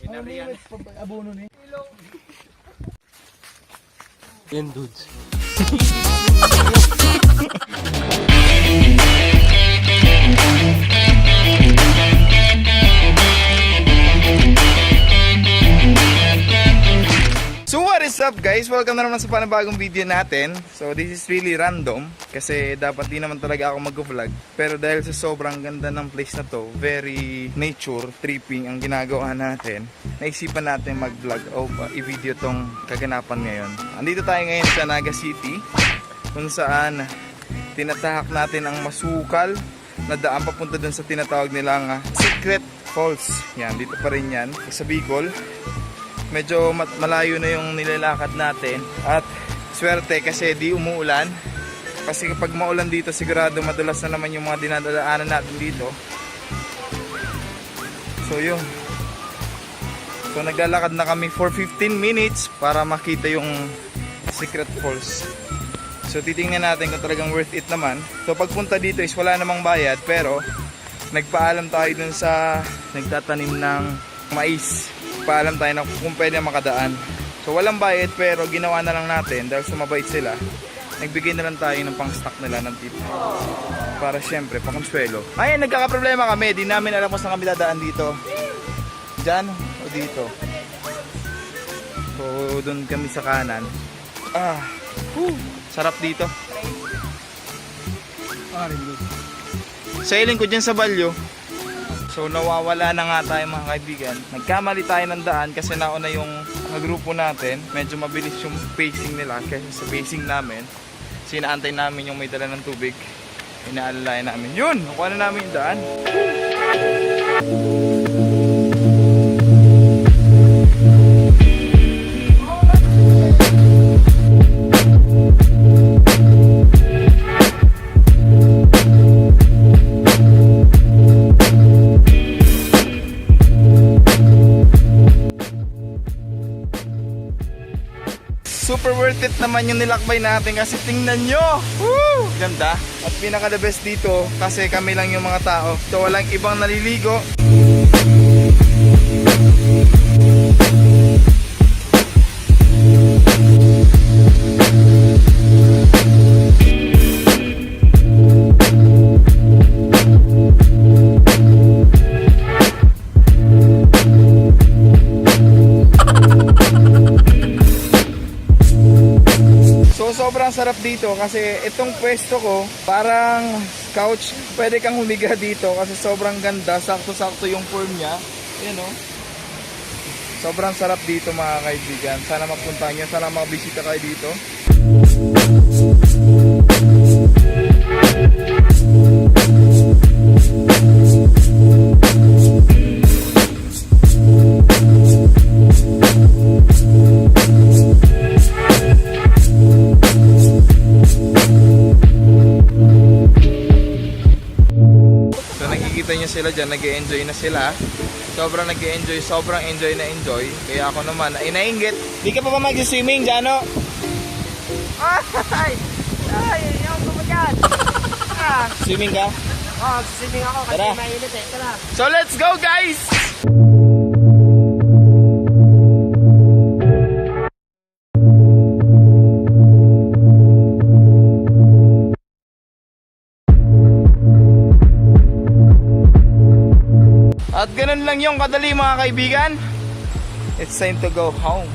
Pinariyan. Abono ni. Yan dudes. So what is up guys? Welcome na naman sa panibagong video natin. So this is really random kasi dapat di naman talaga ako mag-vlog. Pero dahil sa sobrang ganda ng place na to, very nature tripping ang ginagawa natin, naisipan natin mag-vlog o i-video tong kaganapan ngayon. Andito tayo ngayon sa Naga City kung saan tinatahak natin ang masukal na daan papunta dun sa tinatawag nilang Secret Falls. Yan, dito pa rin yan sa Bicol. Medyo malayo na yung nilalakad natin at swerte kasi di umuulan, kasi kapag maulan dito sigurado madulas na naman yung mga dinadaanan natin dito. So yun, so naglalakad na kami for 15 minutes para makita yung Secret Falls. So titingnan natin kung talagang worth it naman. So pagpunta dito is wala namang bayad, pero nagpaalam tayo dun sa nagtatanim ng mais. Paalam tayo na kung pwede makadaan. So walang bayad, pero ginawa na lang natin dahil sumabait sila. Nagbigay na lang tayo ng pang stock nila ng tip para syempre pangkonsuelo. Ayun, nagkakaproblema kami, di namin alam kung saan kami dadaan dito. Diyan o dito. So doon kami sa kanan. Sarap dito. Sailing ko dyan sa Balyo. So nawawala na nga tayo mga kaibigan. Nagkamali tayo ng daan kasi nauna yung grupo natin. Medyo mabilis yung pacing nila kaysa sa pacing namin. Sinaantay namin yung may dala ng tubig. Inaalalayan namin. Yun! Nakuha na namin yung daan. Super worth it naman yung nilakbay natin kasi tingnan nyo! Woo! Ganda! At pinaka the best dito kasi kami lang yung mga tao. So walang ibang naliligo. Sobrang sarap dito kasi itong pwesto ko parang couch, pwede kang humiga dito kasi sobrang ganda, sakto-sakto yung form niya. Ayan o. Sobrang sarap dito mga kaibigan. Sana mapunta nyo, sana makabisita kayo dito. Nyo sila dyan, nag-e-enjoy na sila. Sobrang nag-e-enjoy, sobrang enjoy na enjoy. Kaya ako naman ay nainggit. Di ka pa ba mag-swimming, Jano? Ay, ayaw ko mo dyan. Swimming ka? Oo, swimming ako kasi Tara. mainit eh. Tara. So let's go guys! At ganun lang yung kadali mga kaibigan. It's time to go home.